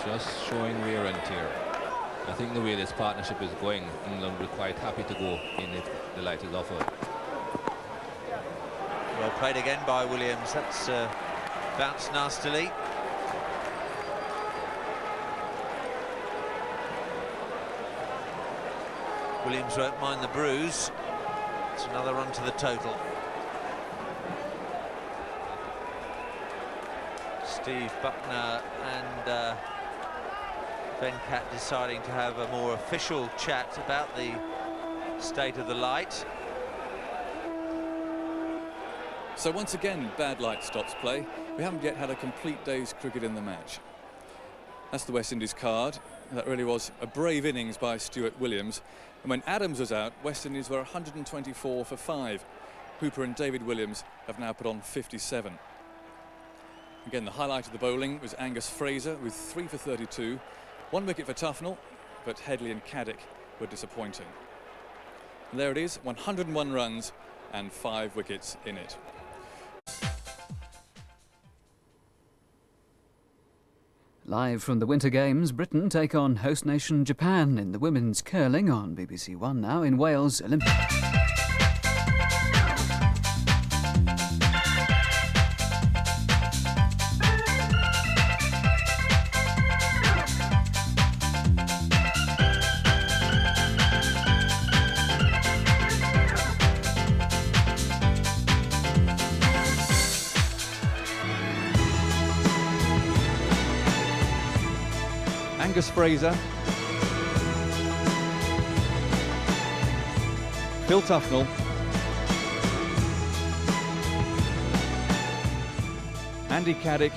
just showing wear and tear. I think the way this partnership is going, England will be quite happy to go in if the light is offered. Well played again by Williams. That's bounced nastily. Williams won't mind the bruise. It's another run to the total. Steve Buckner and Venkat deciding to have a more official chat about the state of the light. So once again, bad light stops play. We haven't yet had a complete day's cricket in the match. That's the West Indies card. That really was a brave innings by Stuart Williams. And when Adams was out, West Indies were 124 for 5. Hooper and David Williams have now put on 57. Again, the highlight of the bowling was Angus Fraser with 3 for 32. 1 wicket for Tufnell, but Headley and Caddick were disappointing. And there it is, 101 runs and 5 wickets in it. Live from the Winter Games, Britain take on host nation Japan in the women's curling on BBC One now in Wales Olympic. Angus Fraser, Phil Tufnell, Andy Caddick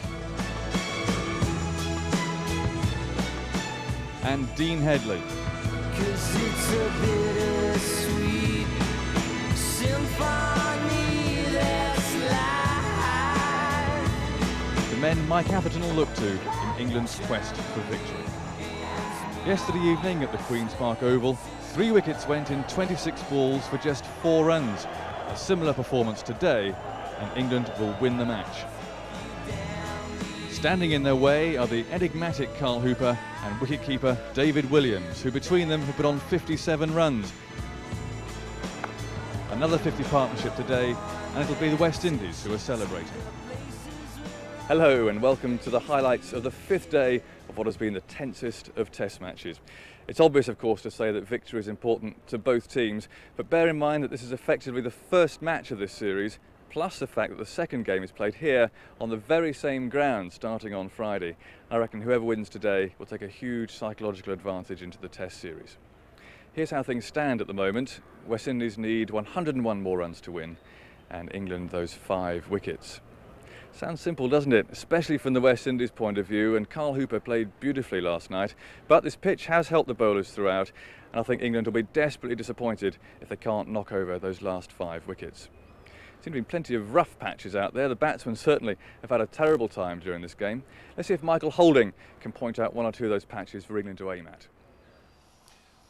and Dean Headley. 'Cause it's a bittersweet symphony that's life. The men Mike Atherton will look to in England's quest for victory. Yesterday evening at the Queen's Park Oval, 3 wickets went in 26 balls for just 4 runs. A similar performance today, and England will win the match. Standing in their way are the enigmatic Carl Hooper and wicketkeeper David Williams, who between them have put on 57 runs. Another 50 partnership today, and it'll be the West Indies who are celebrating. Hello and welcome to the highlights of the 5th day of what has been the tensest of Test matches. It's obvious, of course, to say that victory is important to both teams, but bear in mind that this is effectively the first match of this series, plus the fact that the second game is played here on the very same ground starting on Friday. I reckon whoever wins today will take a huge psychological advantage into the Test series. Here's how things stand at the moment. West Indies need 101 more runs to win, and England those 5 wickets. Sounds simple, doesn't it? Especially from the West Indies point of view, and Carl Hooper played beautifully last night. But this pitch has helped the bowlers throughout, and I think England will be desperately disappointed if they can't knock over those last 5 wickets. There seem to be plenty of rough patches out there. The batsmen certainly have had a terrible time during this game. Let's see if Michael Holding can point out 1 or 2 of those patches for England to aim at.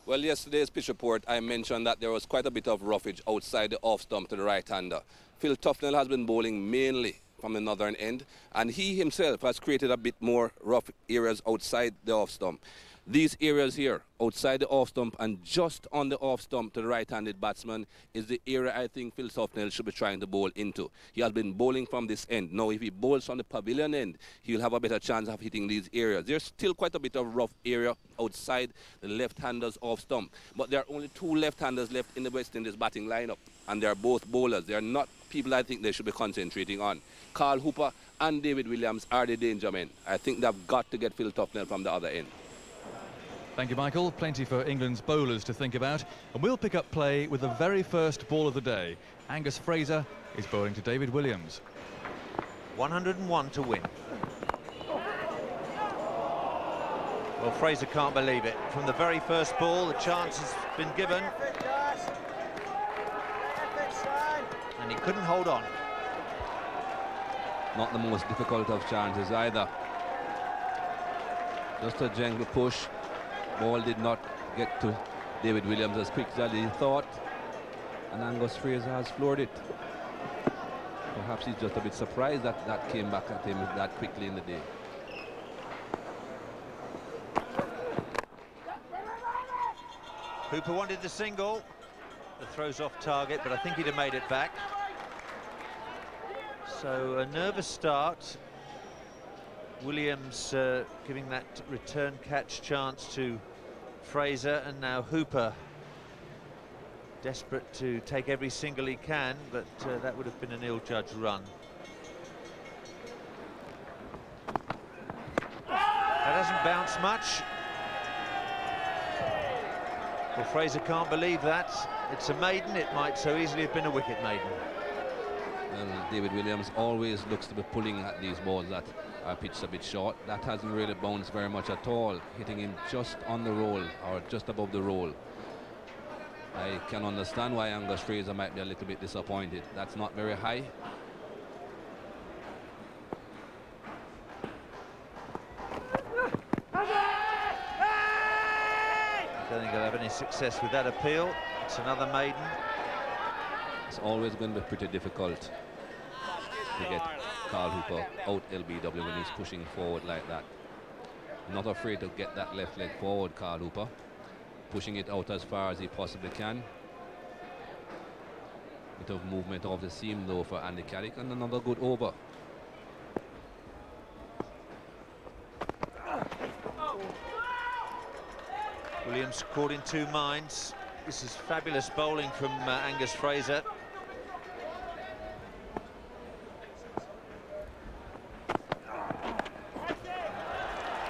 Well, yesterday's pitch report, I mentioned that there was quite a bit of roughage outside the off stump to the right-hander. Phil Tufnell has been bowling mainly from the northern end, and he himself has created a bit more rough areas outside the off stump. These areas here, outside the off stump and just on the off stump to the right-handed batsman, is the area I think Phil Tufnell should be trying to bowl into. He has been bowling from this end. Now, if he bowls from the pavilion end, he'll have a better chance of hitting these areas. There's still quite a bit of rough area outside the left-handers off stump, but there are only 2 left-handers left in the West Indies batting lineup, and they are both bowlers. They are not people I think they should be concentrating on. Carl Hooper and David Williams are the danger men. I think they've got to get Phil Tufnell from the other end. Thank you, Michael. Plenty for England's bowlers to think about. And we'll pick up play with the very first ball of the day. Angus Fraser is bowling to David Williams. 101 to win. Well, Fraser can't believe it. From the very first ball, the chance has been given. And he couldn't hold on. Not the most difficult of chances either. Just a gentle push. Ball did not get to David Williams as quick as he thought, and Angus Fraser has floored it. Perhaps he's just a bit surprised that that came back at him that quickly in the day. Hooper wanted the single. The throw's off target, but I think he'd have made it back. So a nervous start. Williams giving that return catch chance to Fraser, and now Hooper desperate to take every single he can, but that would have been an ill-judged run. That hasn't bounced much. Well, Fraser can't believe that. It's a maiden. It might so easily have been a wicket maiden. Well, David Williams always looks to be pulling at these balls that are pitched a bit short. That hasn't really bounced very much at all, hitting him just on the roll or just above the roll. I can understand why Angus Fraser might be a little bit disappointed. That's not very high. I don't think I'll have any success with that appeal. It's another maiden. It's always going to be pretty difficult to get Carl Hooper out LBW when he's pushing forward like that. Not afraid to get that left leg forward, Carl Hooper. Pushing it out as far as he possibly can. Bit of movement off the seam though for Andy Caddick, and another good over. Williams caught in two minds. This is fabulous bowling from Angus Fraser.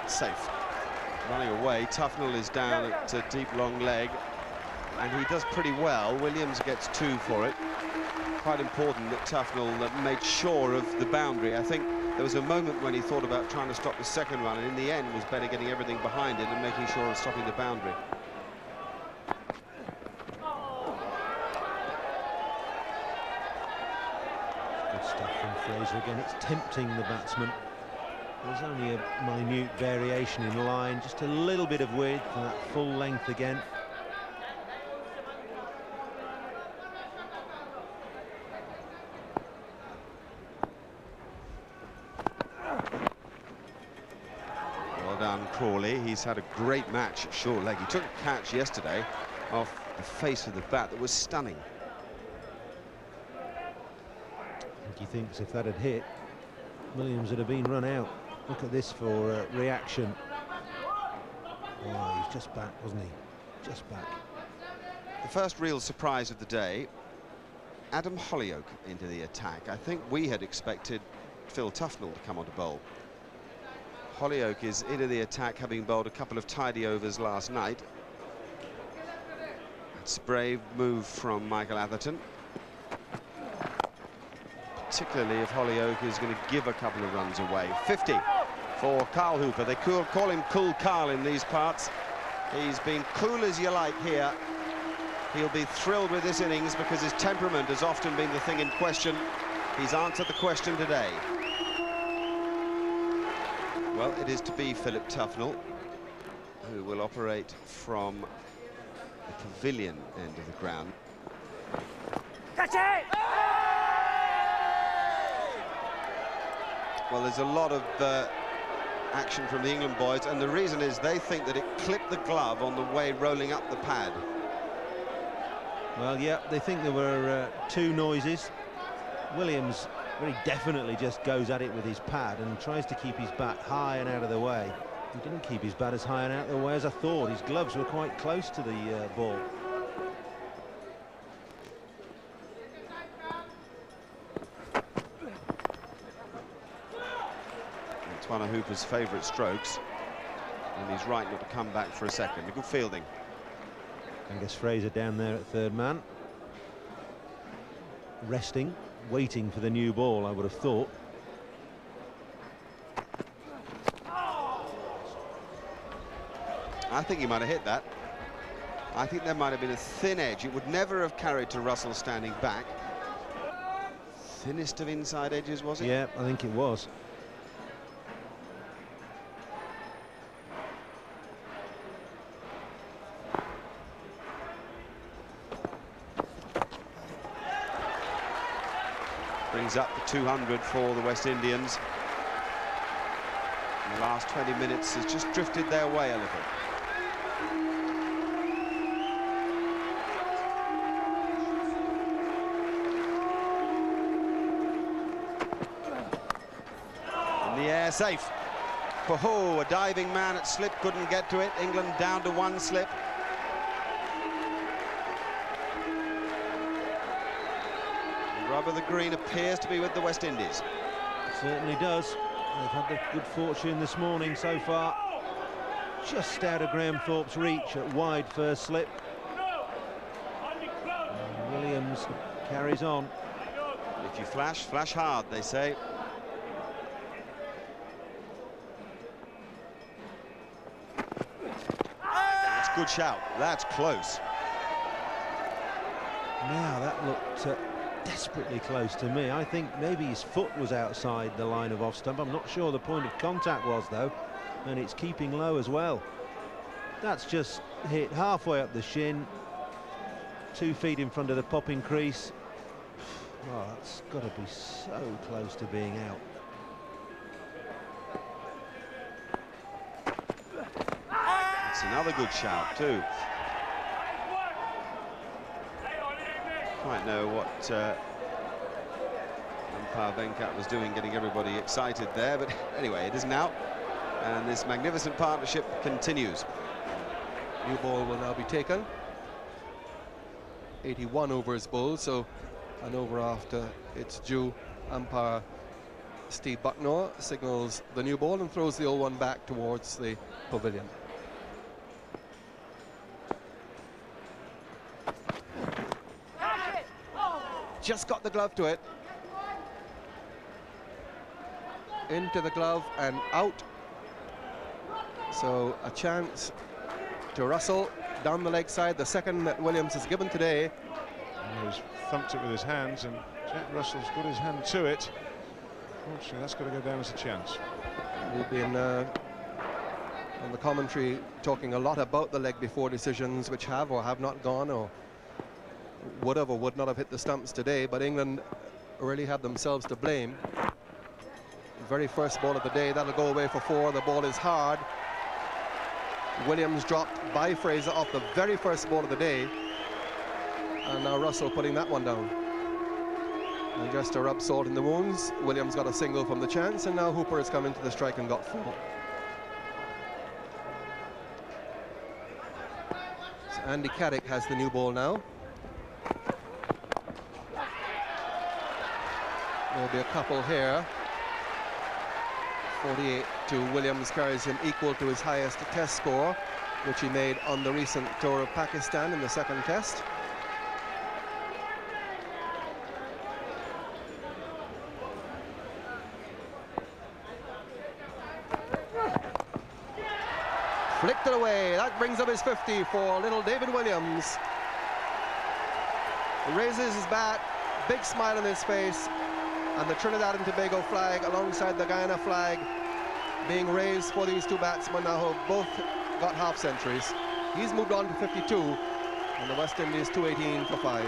Safe. Running away, Tufnell is down at a deep long leg, and he does pretty well. Williams gets 2 for it. Quite important that Tufnell made sure of the boundary. I think there was a moment when he thought about trying to stop the second run, and in the end was better getting everything behind it and making sure of stopping the boundary. Good stuff from Fraser again. It's tempting the batsman. There's only a minute variation in line, just a little bit of width and that full length again. Well done, Crawley. He's had a great match at short leg. He took a catch yesterday off the face of the bat that was stunning. I think he thinks if that had hit, Williams would have been run out. Look at this for reaction. Oh, he's just back, wasn't he? Just back. The first real surprise of the day, Adam Hollyoake into the attack. I think we had expected Phil Tufnell to come on to bowl. Hollyoake is into the attack, having bowled a couple of tidy overs last night. It's a brave move from Michael Atherton, particularly if Hollyoake is going to give a couple of runs away. 50 for Carl Hooper. They call him Cool Carl in these parts. He's been cool as you like here. He'll be thrilled with this innings because his temperament has often been the thing in question. He's answered the question today. Well, it is to be Philip Tufnell, who will operate from the pavilion end of the ground. Catch it! Well, there's a lot of action from the England boys, and the reason is they think that it clipped the glove on the way rolling up the pad. Well, yeah, they think there were 2 noises. Williams very definitely just goes at it with his pad and tries to keep his bat high and out of the way. He didn't keep his bat as high and out of the way as I thought. His gloves were quite close to the ball. It's one of Hooper's favourite strokes, and he's right not to come back for a second. A good fielding. Angus Fraser down there at third man. Resting, waiting for the new ball, I would have thought. I think he might have hit that. I think there might have been a thin edge. It would never have carried to Russell standing back. Thinnest of inside edges, was it? Yeah, I think it was. Brings up the 200 for the West Indians. And the last 20 minutes has just drifted their way a little. the air, safe. A diving man at slip, couldn't get to it. England down to 1 slip. The rub of the green appears to be with the West Indies. It certainly does. They've had the good fortune this morning so far. Just out of Graham Thorpe's reach at wide first slip. And Williams carries on. If you flash, flash hard, they say. That's a good shout. That's close. Now that looked desperately close to me. I think maybe his foot was outside the line of off stump. I'm not sure the point of contact was though, and it's keeping low as well. That's just hit halfway up the shin, 2 feet in front of the popping crease. Oh, that's got to be so close to being out. That's another good shout too. Quite know what umpire Venkat was doing, getting everybody excited there, but anyway, it isn't out, and this magnificent partnership continues. New ball will now be taken. 81 overs bowled, so an over after it's due. Umpire Steve Bucknor signals the new ball and throws the old one back towards the pavilion. Just got the glove to it. Into the glove and out. So a chance to Russell down the leg side, the second that Williams has given today. He's thumped it with his hands, and Jack Russell's got his hand to it. Unfortunately, that's got to go down as a chance. We've been on the commentary talking a lot about the leg before decisions which have or have not gone, or would have or would not have hit the stumps today, but England really have themselves to blame. Very first ball of the day, that'll go away for 4. The ball is hard. Williams dropped by Fraser off the very first ball of the day, and now Russell putting that one down. And just to rub salt in the wounds, Williams got a single from the chance, and now Hooper has come into the strike and got 4. So Andy Caddick has the new ball now. There'll be a couple here. 48 to Williams carries him equal to his highest test score, which he made on the recent tour of Pakistan in the second test. Flicked it away. That brings up his 50 for little David Williams. He raises his bat, big smile on his face, and the Trinidad and Tobago flag alongside the Guyana flag being raised for these two batsmen now who both got half centuries. He's moved on to 52, and the West Indies 218 for 5.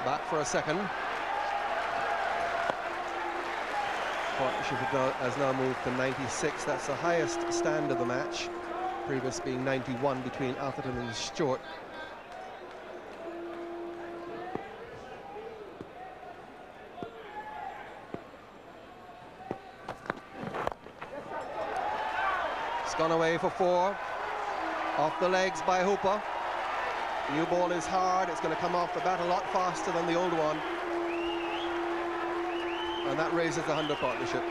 Back for a second. Partnership has now moved to 96. That's the highest stand of the match, previous being 91 between Atherton and Stewart. It's gone away for 4. Off the legs by Hooper. New ball is hard. It's going to come off the bat a lot faster than the old one. And that raises the 100 partnership.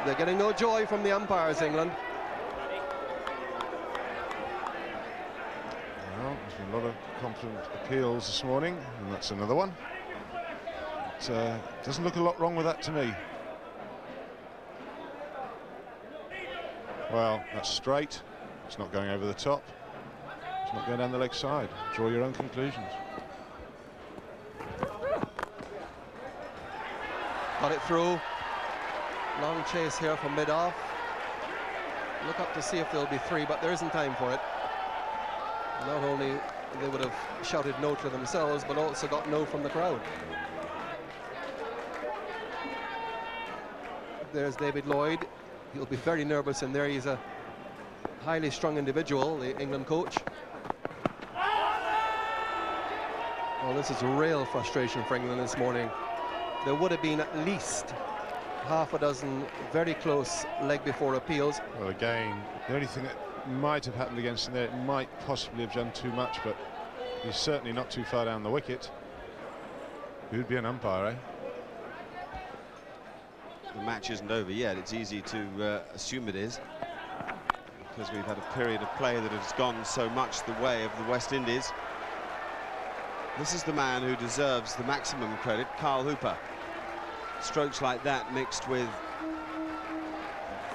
They're getting no joy from the umpires, England. Well, there's been a lot of confident appeals this morning, and that's another one. Doesn't look a lot wrong with that to me. Well, that's straight. It's not going over the top. It's not going down the leg side. Draw your own conclusions. Got it through. Long chase here from mid-off. look up to see if there'll be 3, but there isn't time for it. Not only they would have shouted no to themselves, but also got no from the crowd. There's David Lloyd. He'll be very nervous in there. He's a highly strung individual, the England coach. Well, this is a real frustration for England this morning. There would have been at least half a dozen very close leg before appeals. Well, again, the only thing that might have happened against him there, it might possibly have done too much, but he's certainly not too far down the wicket. Who'd be an umpire, eh? The match isn't over yet. It's easy to assume it is, because we've had a period of play that has gone so much the way of the West Indies. This is the man who deserves the maximum credit, Carl Hooper. Strokes like that mixed with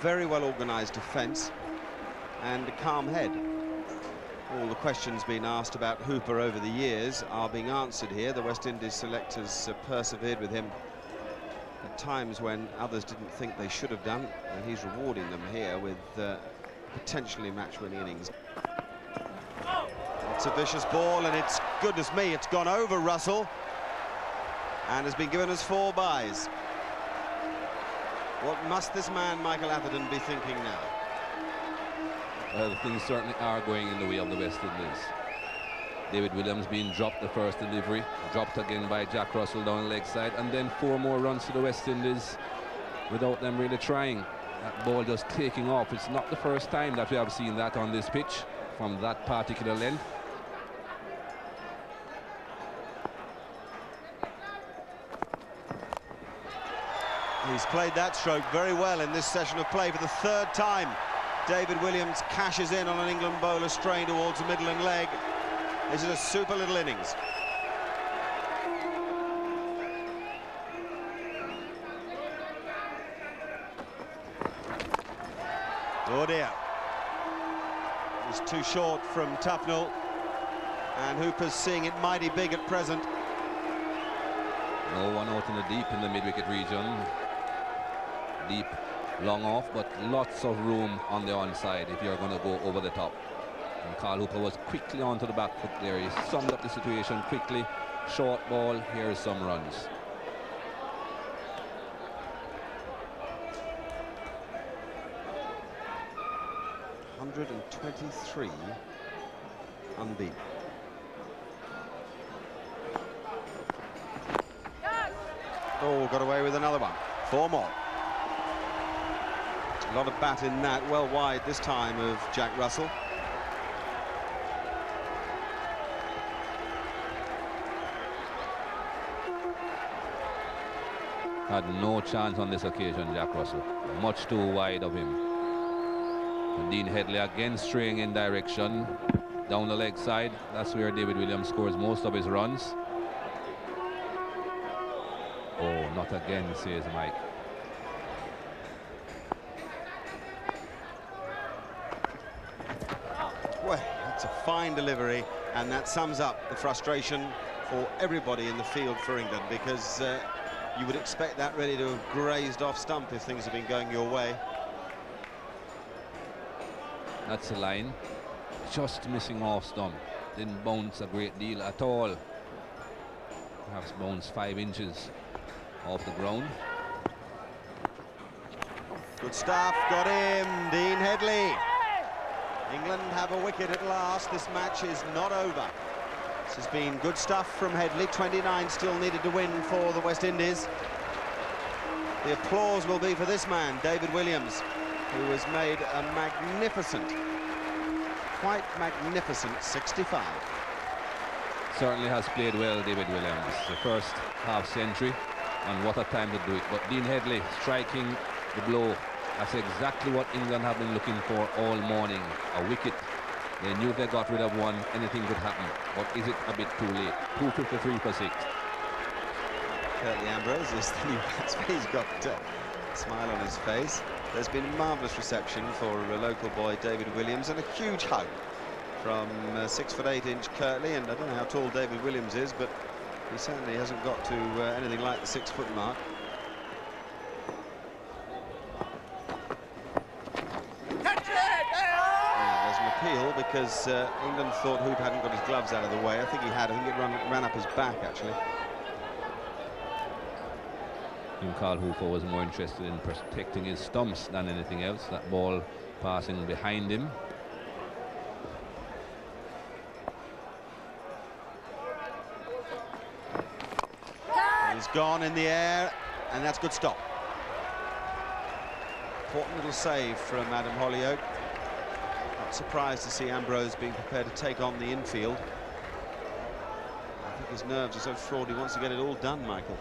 very well organised defence and a calm head. All the questions being asked about Hooper over the years are being answered here. The West Indies selectors persevered with him at times when others didn't think they should have done, and he's rewarding them here with potentially match-winning innings. It's a vicious ball, and it's, goodness me, it's gone over Russell and has been given us 4 byes. What must this man, Michael Atherton, be thinking now? Things certainly are going in the way of the West Indies. David Williams being dropped the first delivery, dropped again by Jack Russell down the leg side, and then 4 more runs to the West Indies without them really trying. That ball just taking off. It's not the first time that we have seen that on this pitch from that particular length. He's played that stroke very well in this session of play for the 3rd time. David Williams cashes in on an England bowler strain towards the middle and leg. This is a super little innings. Oh dear. He's too short from Tufnell, and Hooper's seeing it mighty big at present. No one out in the deep in the mid-wicket region. Deep, long off, but lots of room on the onside if you're going to go over the top. And Carl Hooper was quickly onto the back foot there. He summed up the situation quickly. Short ball, here's some runs. .123 unbeaten. Oh, got away with another one. 4 more. A lot of bat in that, well wide this time of Jack Russell. Had no chance on this occasion, Jack Russell. Much too wide of him. And Dean Headley again straying in direction. Down the leg side, that's where David Williams scores most of his runs. Oh, not again, says Mike. Well, that's a fine delivery, and that sums up the frustration for everybody in the field for England, because you would expect that really to have grazed off stump if things have been going your way. That's a line. Just missing off stump. Didn't bounce a great deal at all. Perhaps bounce 5 inches off the ground. Good stuff, got him, Dean Headley. England have a wicket at last. This match is not over. This has been good stuff from Headley. 29 still needed to win for the West Indies. The applause will be for this man, David Williams, who has made a magnificent, quite magnificent 65. Certainly has played well, David Williams. The first half century, and what a time to do it. But Dean Headley striking the blow. That's exactly what England have been looking for all morning. A wicket. They knew if they got rid of one, anything could happen. But is it a bit too late? 253 for 6. Curtly Ambrose is the new batsman. He's got a smile on his face. There's been a marvellous reception for a local boy, David Williams, and a huge hug from 6'8" Curtly. And I don't know how tall David Williams is, but he certainly hasn't got to anything like the 6 foot mark. Catch it! because England thought Hooper hadn't got his gloves out of the way. I think he had. I think it ran up his back, actually. I think Carl Hooper was more interested in protecting his stumps than anything else. That ball passing behind him. He's gone in the air, and that's good stop. Important little save from Adam Hollyoak. Not surprised to see Ambrose being prepared to take on the infield. I think his nerves are so fraught, he wants to get it all done, Michael.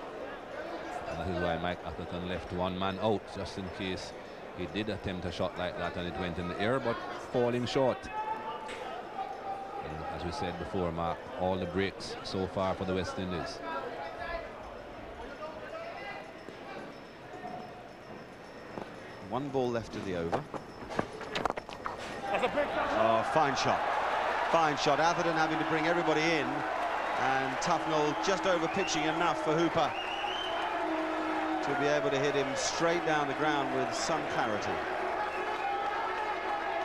And that is why Mike Atherton left one man out, just in case he did attempt a shot like that and it went in the air, but falling short. And as we said before, Mark, all the breaks so far for the West Indies. One ball left of the over. Oh, fine shot. Fine shot. Atherton having to bring everybody in, and Tufnell just over pitching enough for Hooper to be able to hit him straight down the ground with some clarity.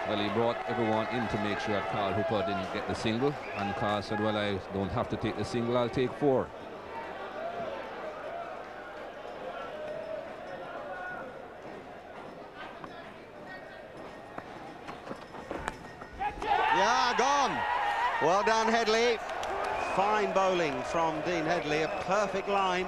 Well, he brought everyone in to make sure that Carl Hooper didn't get the single, and Carl said, well, I don't have to take the single, I'll take 4. Yeah, gone. Well done, Headley. Fine bowling from Dean Headley, a perfect line.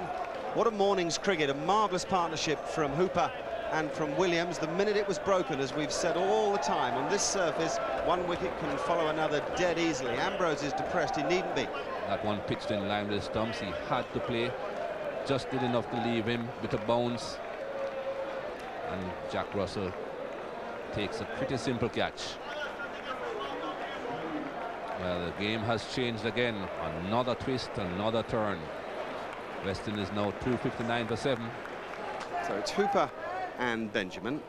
What a morning's cricket, a marvellous partnership from Hooper and from Williams. The minute it was broken, as we've said all the time, on this surface, one wicket can follow another dead easily. Ambrose is depressed, he needn't be. That one pitched in line with his stumps, he had to play. Just did enough to leave him with a bounce. And Jack Russell takes a pretty simple catch. Well, the game has changed again. Another twist, another turn. West Indies now 259 for 7. So it's Hooper and Benjamin.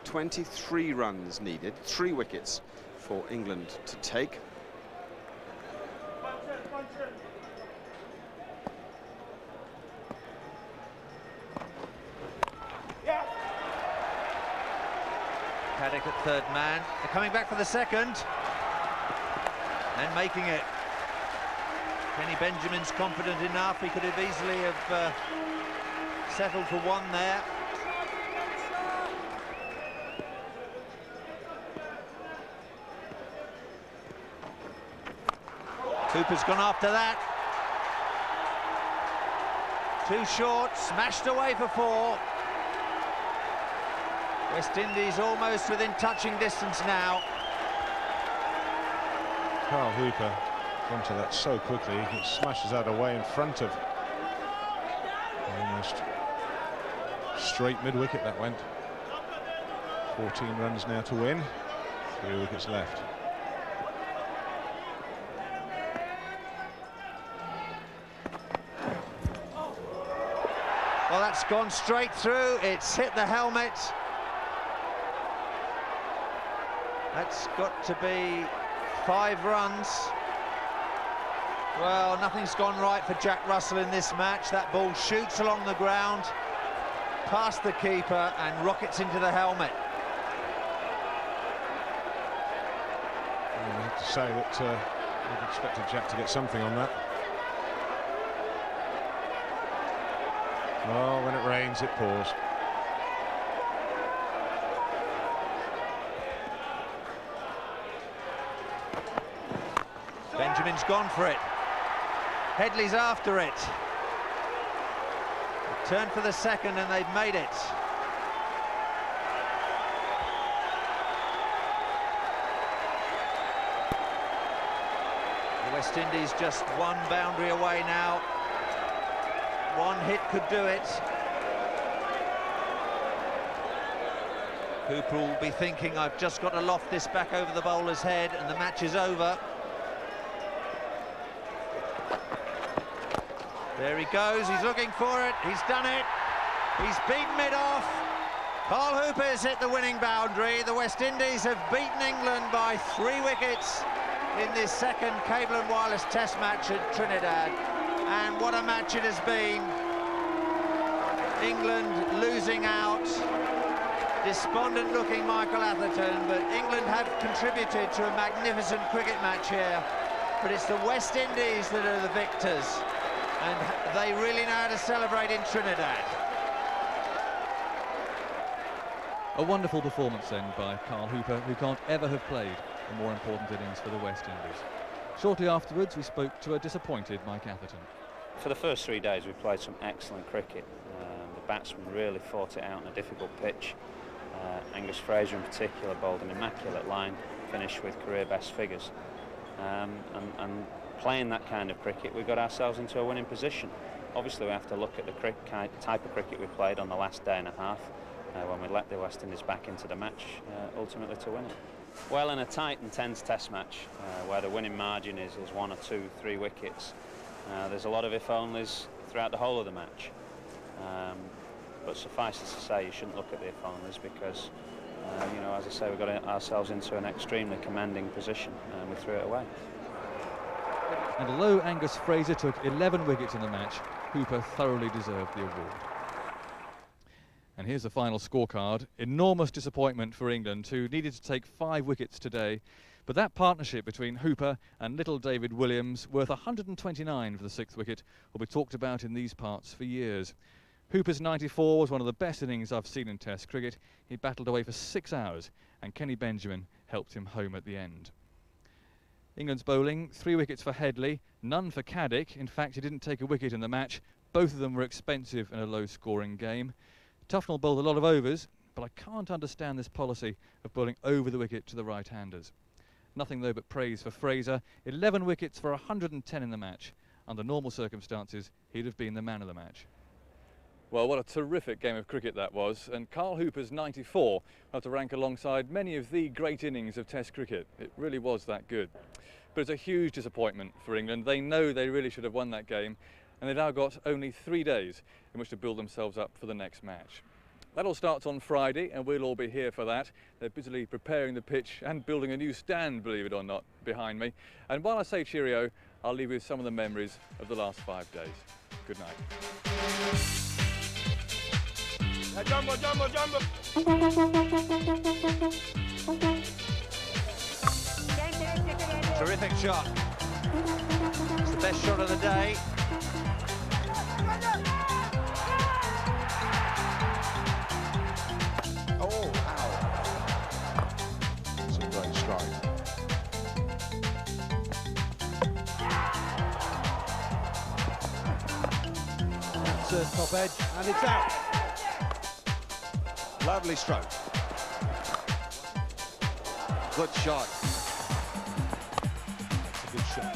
23 runs needed, 3 wickets for England to take. Paddock at third man. They're coming back for the second. And making it. Kenny Benjamin's confident enough. He could have easily have settled for 1 there. Cooper's gone after that. 2 short, smashed away for 4. West Indies almost within touching distance now. Carl Hooper onto that so quickly, he smashes that away in front of almost straight mid-wicket that went. 14 runs now to win, 3 wickets left. Well, that's gone straight through. It's hit the helmet. That's got to be 5 runs. Well, nothing's gone right for Jack Russell in this match. That ball shoots along the ground, past the keeper, and rockets into the helmet. And I have to say that I'd expected Jack to get something on that. Well, when it rains, it pours. Benjamin's gone for it. Headley's after it. They turned for the second and they've made it. The West Indies just 1 boundary away now. 1 hit could do it. Hooper will be thinking, I've just got to loft this back over the bowler's head and the match is over. There he goes, he's looking for it, he's done it, he's beaten it off. Carl Hooper has hit the winning boundary. The West Indies have beaten England by 3 wickets in this second Cable and Wireless Test match at Trinidad. And what a match it has been. England losing out despondent-looking Michael Atherton, but England have contributed to a magnificent cricket match here. But it's the West Indies that are the victors, and they really know how to celebrate in Trinidad. A wonderful performance then by Carl Hooper, who can't ever have played a more important innings for the West Indies. Shortly afterwards, we spoke to a disappointed Mike Atherton. For the first 3 days, we played some excellent cricket. The batsmen really fought it out on a difficult pitch. Angus Fraser in particular bowled an immaculate line, finished with career best figures. And playing that kind of cricket, we got ourselves into a winning position. Obviously, we have to look at the type of cricket we played on the last day and a half, when we let the West Indies back into the match, ultimately to win it. Well, in a tight and tense test match, where the winning margin is 1 or 2, 3 wickets, there's a lot of if-onlys throughout the whole of the match. But suffice it to say, you shouldn't look at the if-onlys because, you know, as I say, we got ourselves into an extremely commanding position and we threw it away. And although Angus Fraser took 11 wickets in the match, Hooper thoroughly deserved the award. And here's the final scorecard. Enormous disappointment for England, who needed to take 5 wickets today. But that partnership between Hooper and little David Williams, worth 129 for the 6th wicket, will be talked about in these parts for years. Hooper's 94 was one of the best innings I've seen in Test cricket. He battled away for 6 hours, and Kenny Benjamin helped him home at the end. England's bowling, 3 wickets for Headley, none for Caddick. In fact, he didn't take a wicket in the match. Both of them were expensive in a low-scoring game. Tufnell bowled a lot of overs, but I can't understand this policy of bowling over the wicket to the right-handers. Nothing though but praise for Fraser. 11 wickets for 110 in the match. Under normal circumstances, he'd have been the man of the match. Well, what a terrific game of cricket that was, and Carl Hooper's 94 will have to rank alongside many of the great innings of Test cricket. It really was that good. But it's a huge disappointment for England. They know they really should have won that game, and they've now got only 3 days in which to build themselves up for the next match. That all starts on Friday, and we'll all be here for that. They're busily preparing the pitch and building a new stand, believe it or not, behind me. And while I say cheerio, I'll leave you with some of the memories of the last 5 days. Good night. Jumbo, jumbo, jumbo. Terrific shot. It's the best shot of the day. Oh, ow. It's a great strike. That's top edge, and it's out. Lovely stroke. Good shot. That's a good shot.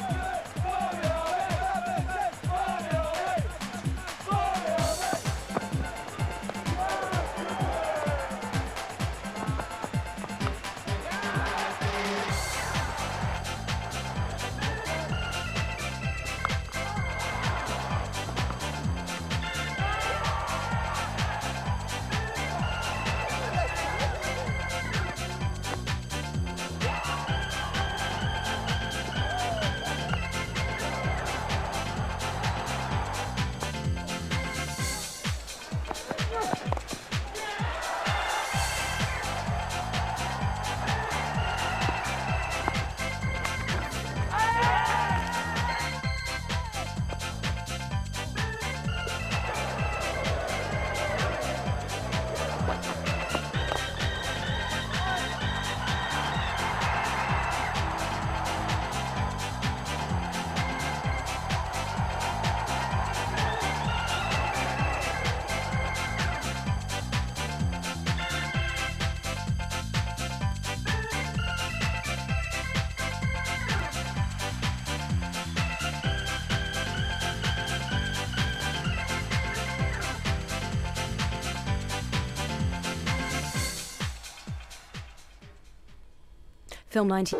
Film 90.